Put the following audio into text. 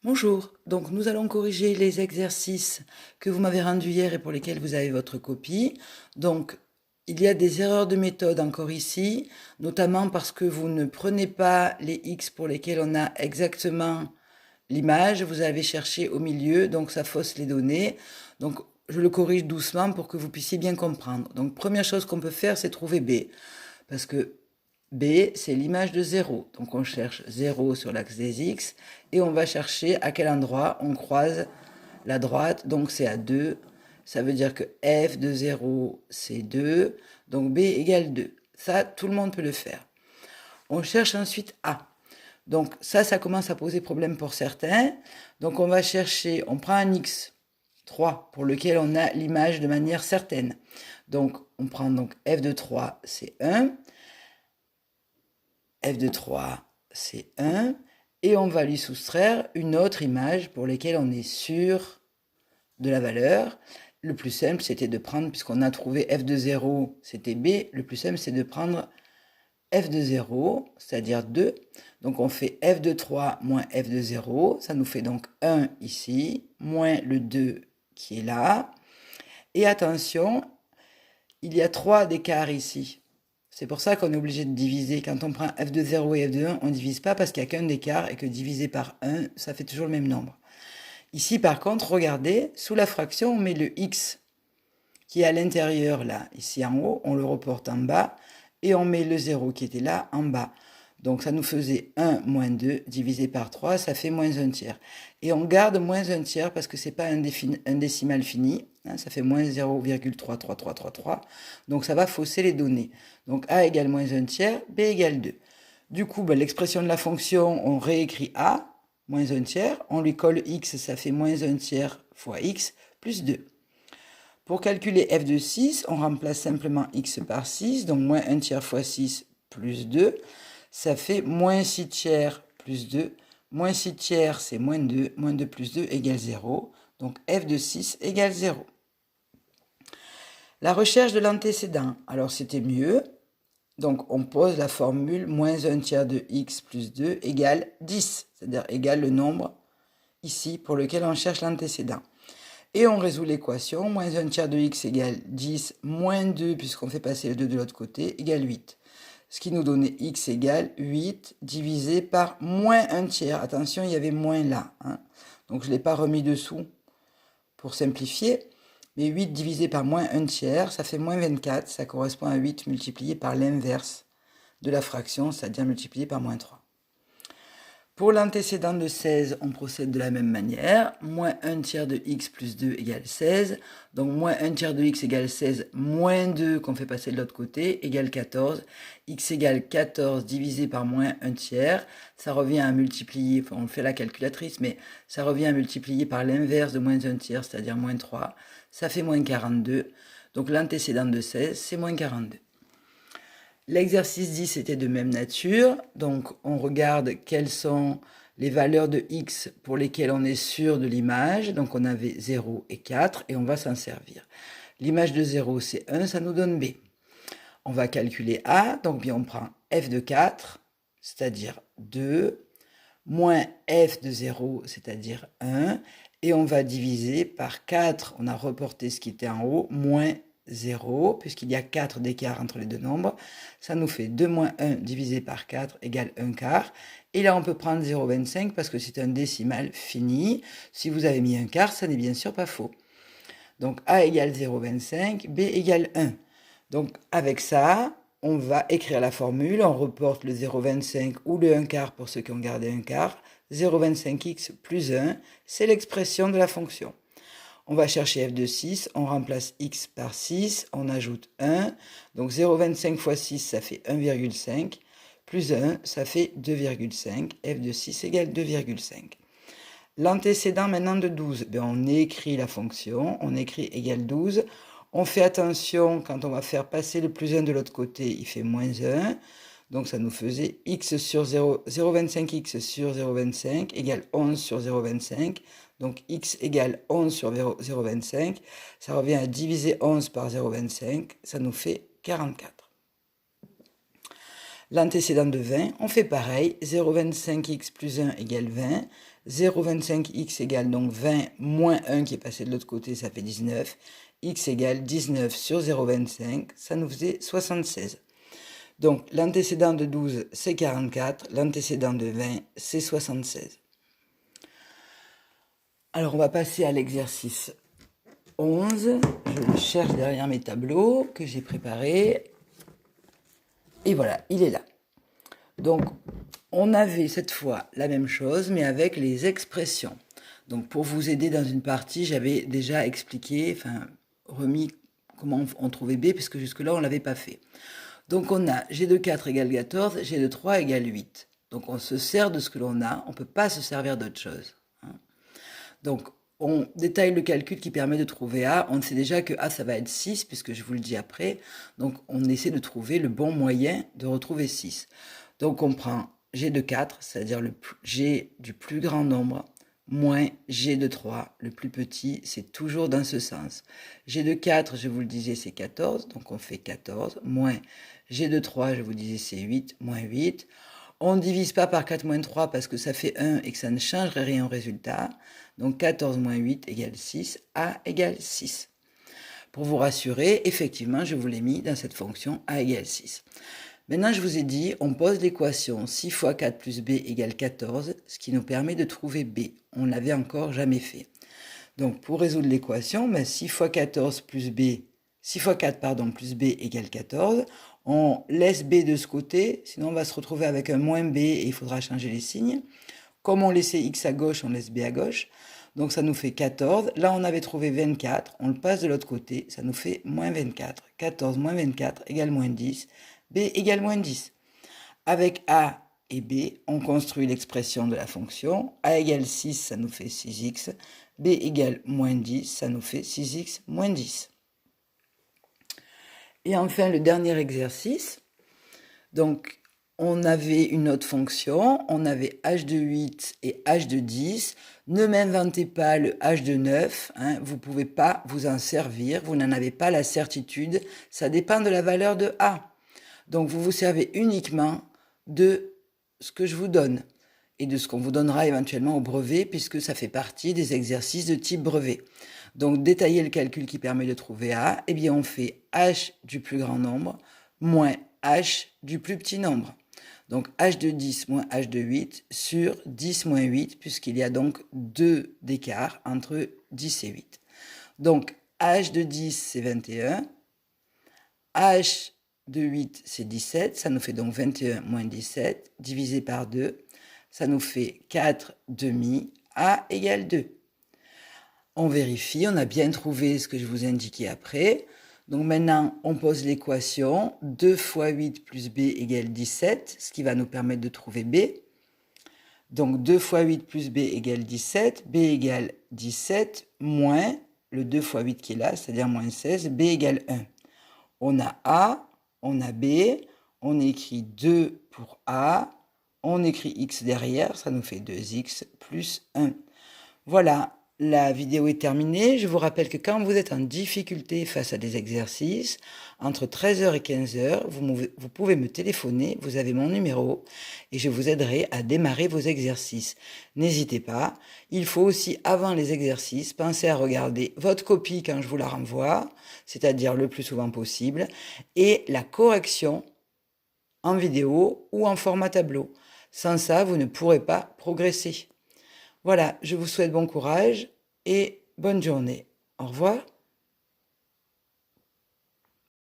Bonjour, donc nous allons corriger les exercices que vous m'avez rendus hier et pour lesquels vous avez votre copie. Donc, il y a des erreurs de méthode encore ici, notamment parce que vous ne prenez pas les X pour lesquels on a exactement l'image, vous avez cherché au milieu, donc ça fausse les données. Donc, je le corrige doucement pour que vous puissiez bien comprendre. Donc, première chose qu'on peut faire, c'est trouver B, parce que B, c'est l'image de 0. Donc on cherche 0 sur l'axe des X et on va chercher à quel endroit on croise la droite. Donc c'est à 2. Ça veut dire que f de 0, c'est 2. Donc B égale 2. Ça, tout le monde peut le faire. On cherche ensuite A. Donc ça commence à poser problème pour certains. Donc on va chercher, on prend un X 3 pour lequel on a l'image de manière certaine. Donc on prend donc f de 3, c'est 1. f de 3, c'est 1. Et on va lui soustraire une autre image pour laquelle on est sûr de la valeur. Le plus simple, c'était de prendre, puisqu'on a trouvé f de 0, c'était b, le plus simple, c'est de prendre f de 0, c'est-à-dire 2. Donc on fait f de 3 moins f de 0, ça nous fait donc 1 ici, moins le 2 qui est là. Et attention, il y a 3 d'écart ici. C'est pour ça qu'on est obligé de diviser. Quand on prend f de 0 et f de 1, on ne divise pas parce qu'il n'y a qu'un d'écart et que divisé par 1, ça fait toujours le même nombre. Ici, par contre, regardez, sous la fraction, on met le x qui est à l'intérieur, là, ici en haut, on le reporte en bas, et on met le 0 qui était là, en bas. Donc ça nous faisait 1 moins 2 divisé par 3, ça fait moins 1 tiers. Et on garde moins 1 tiers parce que ce n'est pas un décimal fini, hein, ça fait moins 0,33333, donc ça va fausser les données. Donc A égale moins 1 tiers, B égale 2. Du coup, l'expression de la fonction, on réécrit A, moins 1 tiers, on lui colle X, ça fait moins 1 tiers fois X, plus 2. Pour calculer f de 6, on remplace simplement x par 6, donc moins 1 tiers fois 6 plus 2, ça fait moins 6 tiers plus 2. Moins 6 tiers, c'est moins 2. Moins 2 plus 2 égale 0. Donc f de 6 égale 0. La recherche de l'antécédent. Alors c'était mieux. Donc on pose la formule moins 1 tiers de x plus 2 égale 10. C'est-à-dire égale le nombre ici pour lequel on cherche l'antécédent. Et on résout l'équation. Moins 1 tiers de x égale 10 moins 2, puisqu'on fait passer le 2 de l'autre côté, égale 8. Ce qui nous donnait x égale 8 divisé par moins 1 tiers. Attention, il y avait moins là, hein. Donc je ne l'ai pas remis dessous pour simplifier. Mais 8 divisé par moins 1 tiers, ça fait moins 24. Ça correspond à 8 multiplié par l'inverse de la fraction, c'est-à-dire multiplié par moins 3. Pour l'antécédent de 16, on procède de la même manière. Moins 1 tiers de x plus 2 égale 16. Donc moins 1 tiers de x égale 16, moins 2 qu'on fait passer de l'autre côté, égale 14. X égale 14 divisé par moins 1 tiers. Ça revient à multiplier, enfin on fait la calculatrice, mais ça revient à multiplier par l'inverse de moins 1 tiers, c'est-à-dire moins 3. Ça fait moins 42. Donc l'antécédent de 16, c'est moins 42. L'exercice 10 était de même nature, donc on regarde quelles sont les valeurs de x pour lesquelles on est sûr de l'image. Donc on avait 0 et 4 et on va s'en servir. L'image de 0 c'est 1, ça nous donne b. On va calculer a, donc bien on prend f de 4, c'est-à-dire 2, moins f de 0, c'est-à-dire 1, et on va diviser par 4, on a reporté ce qui était en haut, moins 0, puisqu'il y a 4 d'écart entre les deux nombres. Ça nous fait 2 moins 1 divisé par 4 égale 1 quart. Et là, on peut prendre 0,25 parce que c'est un décimal fini. Si vous avez mis 1 quart, ça n'est bien sûr pas faux. Donc A égale 0,25, B égale 1. Donc avec ça, on va écrire la formule, on reporte le 0,25 ou le 1 quart pour ceux qui ont gardé 1 quart. 0,25x plus 1, c'est l'expression de la fonction. On va chercher f de 6, on remplace x par 6, on ajoute 1. Donc 0,25 fois 6, ça fait 1,5. Plus 1, ça fait 2,5. f de 6 égale 2,5. L'antécédent maintenant de 12, on écrit la fonction, on écrit égale 12. On fait attention, quand on va faire passer le plus 1 de l'autre côté, il fait moins 1. Donc ça nous faisait x sur 0,25x sur 0,25 égale 11 sur 0,25. Donc x égale 11 sur 0,25. Ça revient à diviser 11 par 0,25. Ça nous fait 44. L'antécédent de 20, on fait pareil, 0,25x plus 1 égale 20, 0,25x égale donc 20 moins 1 qui est passé de l'autre côté, ça fait 19, x égale 19 sur 0,25, ça nous faisait 76. Donc l'antécédent de 12, c'est 44, l'antécédent de 20, c'est 76. Alors on va passer à l'exercice 11, je le cherche derrière mes tableaux que j'ai préparés. Et voilà, il est là. Donc, on avait cette fois la même chose, mais avec les expressions. Donc, pour vous aider dans une partie, j'avais déjà expliqué, remis comment on trouvait B, puisque jusque-là, on ne l'avait pas fait. Donc, on a G de 4 égale 14, G de 3 égale 8. Donc, on se sert de ce que l'on a, on ne peut pas se servir d'autre chose. Donc, on détaille le calcul qui permet de trouver A. On sait déjà que A, ça va être 6, puisque je vous le dis après. Donc, on essaie de trouver le bon moyen de retrouver 6. Donc, on prend G de 4, c'est-à-dire le G du plus grand nombre, moins G de 3, le plus petit, c'est toujours dans ce sens. G de 4, je vous le disais, c'est 14, donc on fait 14, moins G de 3, je vous disais, c'est 8, moins 8. On ne divise pas par 4 moins 3 parce que ça fait 1 et que ça ne changerait rien au résultat. Donc 14 moins 8 égale 6, A égale 6. Pour vous rassurer, effectivement, je vous l'ai mis dans cette fonction A égale 6. Maintenant, je vous ai dit, on pose l'équation 6 fois 4 plus B égale 14, ce qui nous permet de trouver B. On ne l'avait encore jamais fait. Donc, pour résoudre l'équation, 6 fois 14 plus B, 6 fois 4, pardon, plus B égale 14. On laisse B de ce côté, sinon on va se retrouver avec un moins B et il faudra changer les signes. Comme on laissait X à gauche, on laisse B à gauche. Donc ça nous fait 14. Là, on avait trouvé 24. On le passe de l'autre côté. Ça nous fait moins 24. 14 moins 24 égale moins 10. B égale moins 10. Avec A et B, on construit l'expression de la fonction. A égale 6, ça nous fait 6x. B égale moins 10, ça nous fait 6x moins 10. Et enfin, le dernier exercice. Donc, on avait une autre fonction, on avait h de 8 et h de 10. Ne m'inventez pas le h de 9, vous ne pouvez pas vous en servir, vous n'en avez pas la certitude, ça dépend de la valeur de a. Donc vous vous servez uniquement de ce que je vous donne et de ce qu'on vous donnera éventuellement au brevet puisque ça fait partie des exercices de type brevet. Donc détailler le calcul qui permet de trouver a, eh bien on fait h du plus grand nombre moins h du plus petit nombre. Donc h de 10 moins h de 8 sur 10 moins 8, puisqu'il y a donc 2 d'écart entre 10 et 8. Donc h de 10, c'est 21. H de 8, c'est 17. Ça nous fait donc 21 moins 17, divisé par 2. Ça nous fait 4 demi. A égale 2. On vérifie, on a bien trouvé ce que je vous ai indiqué après. Donc maintenant, on pose l'équation 2 fois 8 plus B égale 17, ce qui va nous permettre de trouver B. Donc 2 fois 8 plus B égale 17, B égale 17 moins le 2 fois 8 qui est là, c'est-à-dire moins 16, B égale 1. On a A, on a B, on écrit 2 pour A, on écrit X derrière, ça nous fait 2X plus 1. Voilà. La vidéo est terminée. Je vous rappelle que quand vous êtes en difficulté face à des exercices, entre 13h et 15h, vous pouvez me téléphoner, vous avez mon numéro et je vous aiderai à démarrer vos exercices. N'hésitez pas. Il faut aussi, avant les exercices, penser à regarder votre copie quand je vous la renvoie, c'est-à-dire le plus souvent possible, et la correction en vidéo ou en format tableau. Sans ça, vous ne pourrez pas progresser. Voilà, je vous souhaite bon courage et bonne journée. Au revoir.